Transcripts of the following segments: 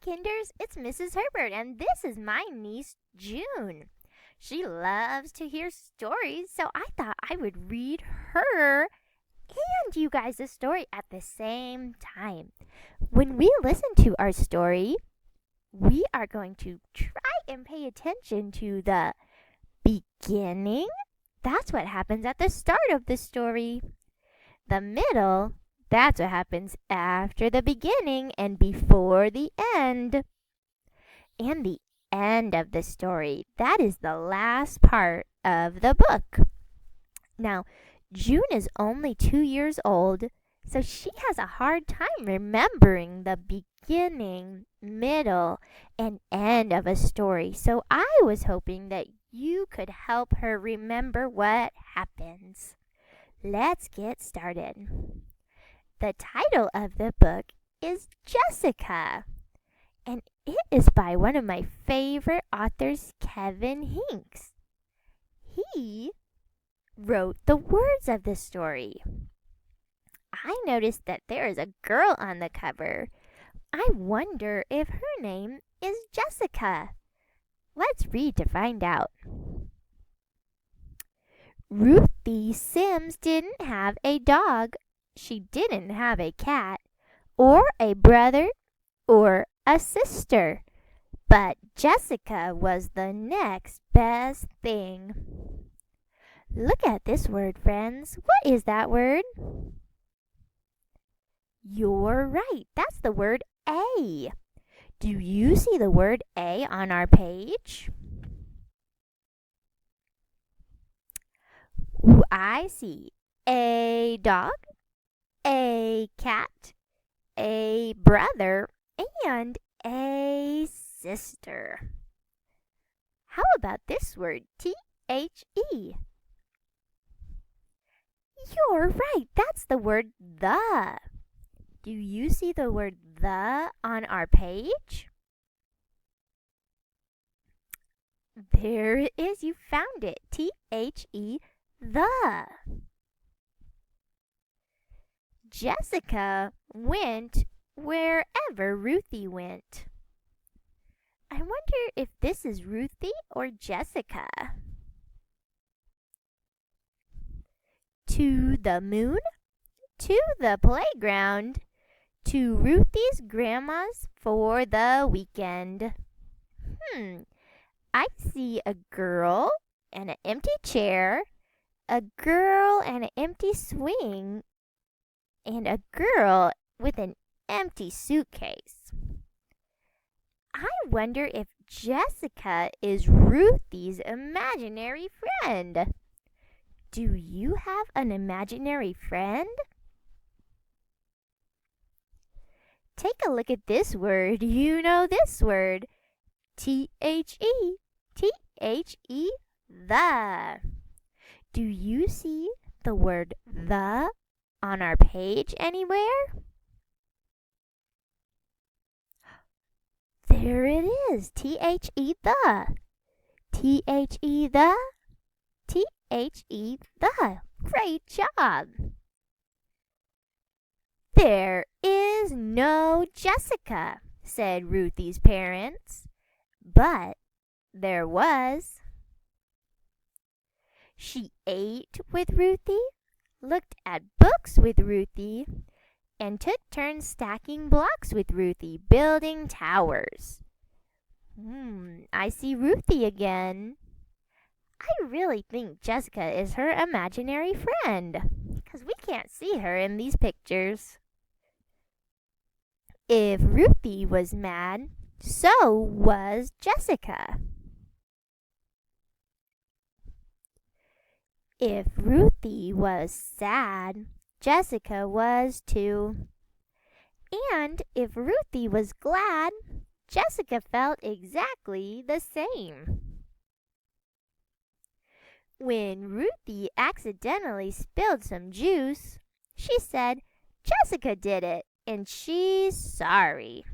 Kinders, it's Mrs. Herbert, and this is my niece, June. She loves to hear stories, so I thought I would read her and you guys a story at the same time. When we listen to our story, we are going to try and pay attention to the beginning. That's what happens at the start of the story. The middle, that's what happens after the beginning and before the end. And the end of the story, that is the last part of the book. Now, June is only 2 years old, so she has a hard time remembering the beginning, middle, and end of a story. So I was hoping that you could help her remember what happens. Let's get started. The title of the book is Jessica, and it is by one of my favorite authors, Kevin Hinks. He wrote the words of the story. I noticed that there is a girl on the cover. I wonder if her name is Jessica. Let's read to find out. Ruthie Sims didn't have a dog. She didn't have a cat, or a brother, or a sister. But Jessica was the next best thing. Look at this word, friends. What is that word? You're right. That's the word A. Do you see the word A on our page? I see a dog, a cat, a brother, and a sister. How about this word, T-H-E? You're right, that's the word the. Do you see the word the on our page? There it is, you found it, T-H-E, the. Jessica went wherever Ruthie went. I wonder if this is Ruthie or Jessica. To the moon, to the playground, to Ruthie's grandma's for the weekend. I see a girl and an empty chair, a girl and an empty swing, and a girl with an empty suitcase. I wonder if Jessica is Ruthie's imaginary friend. Do you have an imaginary friend? Take a look at this word. You know this word. T-H-E. T-H-E, the. Do you see the word the on our page anywhere? There it is. T-H-E, the. T-H-E, the. T-H-E, the. Great job. There is no Jessica, said Ruthie's parents. But there was. She ate with Ruthie, looked at books with Ruthie, and took turns stacking blocks with Ruthie, building towers. I see Ruthie again. I really think Jessica is her imaginary friend, because we can't see her in these pictures. If Ruthie was mad, so was Jessica. If Ruthie was sad, Jessica was too. And if Ruthie was glad, Jessica felt exactly the same. When Ruthie accidentally spilled some juice, she said Jessica did it and she's sorry.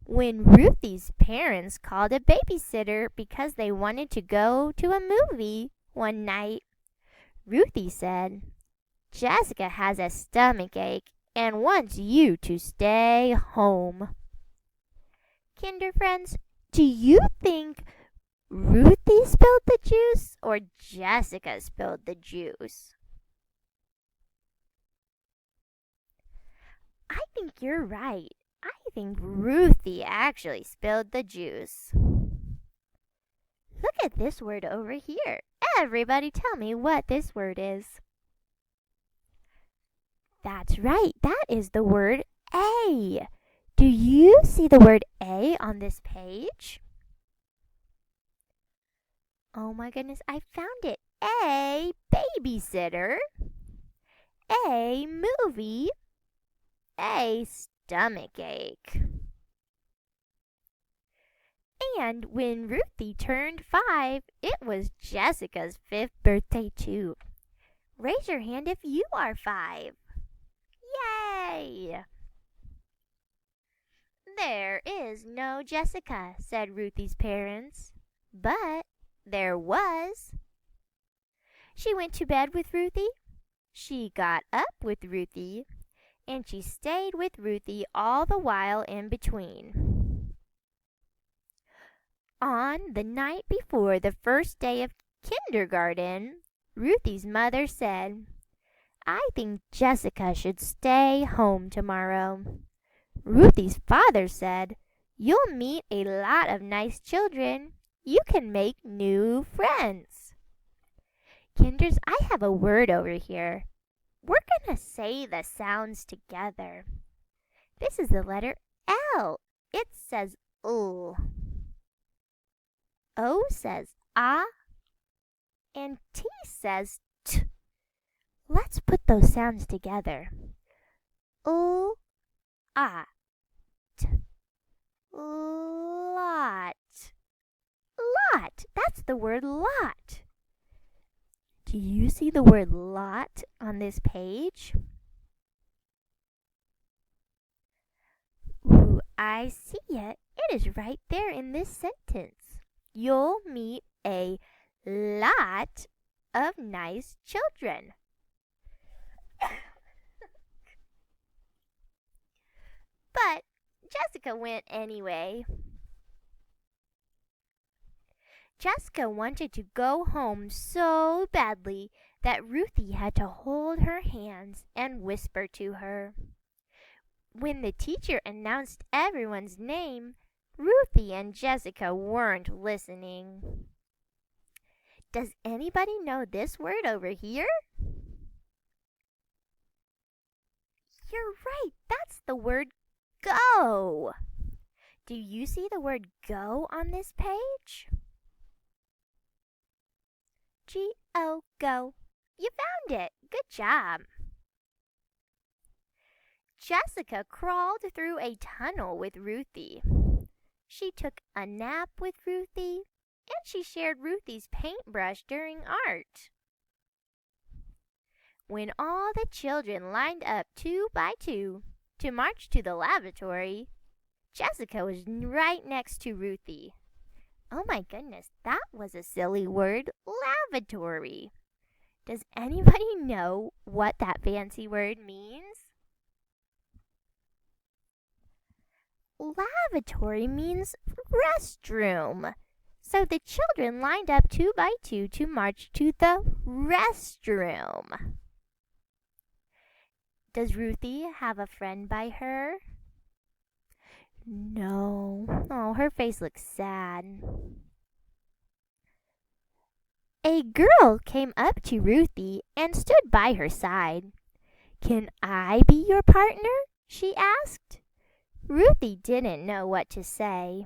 When Ruthie's parents called a babysitter because they wanted to go to a movie one night, Ruthie said, Jessica has a stomachache and wants you to stay home. Kinder friends, do you think Ruthie spilled the juice or Jessica spilled the juice? I think you're right. I think Ruthie actually spilled the juice. Look at this word over here. Everybody tell me what this word is. That's right. That is the word A. Do you see the word A on this page? Oh my goodness, I found it. A, babysitter. A, movie. A, stomach ache. And when Ruthie turned 5, it was Jessica's 5th birthday too. Raise your hand if you are 5. Yay! There is no Jessica, said Ruthie's parents. But there was. She went to bed with Ruthie. She got up with Ruthie. And she stayed with Ruthie all the while in between. On the night before the first day of kindergarten, Ruthie's mother said, I think Jessica should stay home tomorrow. Ruthie's father said, You'll meet a lot of nice children. You can make new friends. Kinders, I have a word over here. We're going to say the sounds together. This is the letter L. It says L. O says ah. And T says t. Let's put those sounds together. L, ah, t. Lot. Lot. That's the word lot. Do you see the word lot on this page? Ooh, I see it. It is right there in this sentence. You'll meet a lot of nice children. But Jessica went anyway. Jessica wanted to go home so badly that Ruthie had to hold her hands and whisper to her. When the teacher announced everyone's name, Ruthie and Jessica weren't listening. Does anybody know this word over here? You're right, that's the word go. Do you see the word go on this page? G-O, go. You found it. Good job. Jessica crawled through a tunnel with Ruthie. She took a nap with Ruthie, and she shared Ruthie's paintbrush during art. When all the children lined up 2 by 2 to march to the lavatory, Jessica was right next to Ruthie. Oh my goodness, that was a silly word, lavatory. Does anybody know what that fancy word means? Lavatory means restroom. So the children lined up 2 by 2 to march to the restroom. Does Ruthie have a friend by her? No. Oh, her face looks sad. A girl came up to Ruthie and stood by her side. Can I be your partner? She asked. Ruthie didn't know what to say.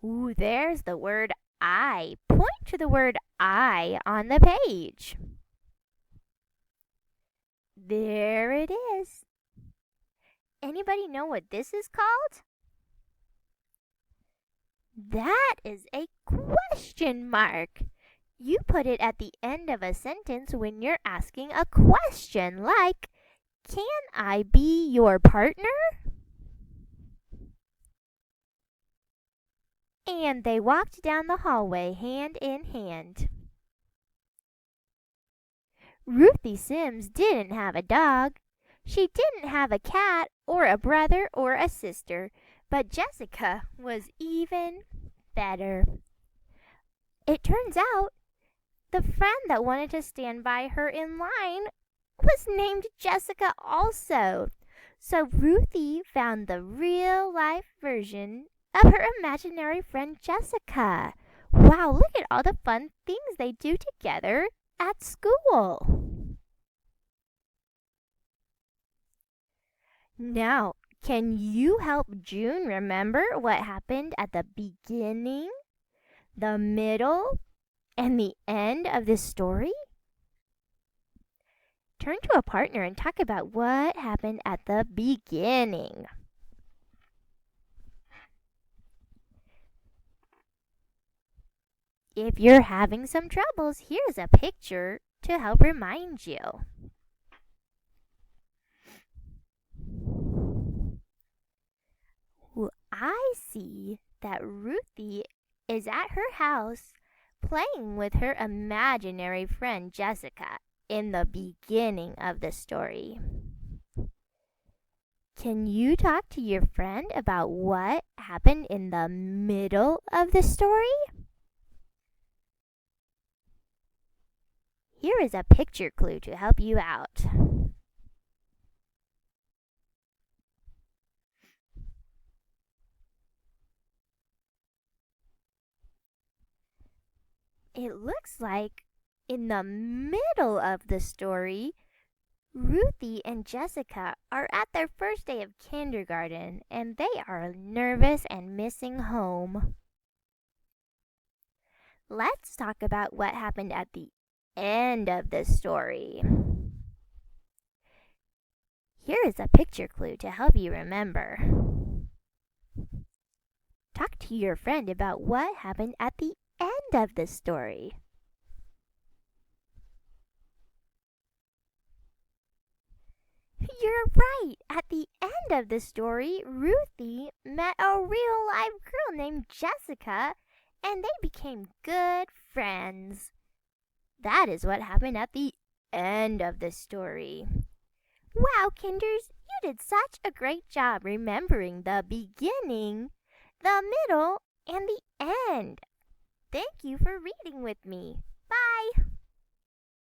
Ooh, there's the word I. Point to the word I on the page. There it is. Anybody know what this is called? That is a question mark. You put it at the end of a sentence when you're asking a question like, can I be your partner? And they walked down the hallway hand in hand. Ruthie Sims didn't have a dog. She didn't have a cat or a brother or a sister, But Jessica was even better. It turns out the friend that wanted to stand by her in line was named Jessica also. So Ruthie found the real life version of her imaginary friend Jessica. Wow, look at all the fun things they do together at school. Now, can you help June remember what happened at the beginning, the middle, and the end of this story? Turn to a partner and talk about what happened at the beginning. If you're having some troubles, here's a picture to help remind you. I see that Ruthie is at her house playing with her imaginary friend Jessica in the beginning of the story. Can you talk to your friend about what happened in the middle of the story? Here is a picture clue to help you out. It looks like in the middle of the story, Ruthie and Jessica are at their first day of kindergarten and they are nervous and missing home. Let's talk about what happened at the end of the story. Here is a picture clue to help you remember. Talk to your friend about what happened at the end of the story. You're right. At the end of the story, Ruthie met a real live girl named Jessica and they became good friends. That is what happened at the end of the story. Wow, Kinders, you did such a great job remembering the beginning, the middle, and the end. Thank you for reading with me.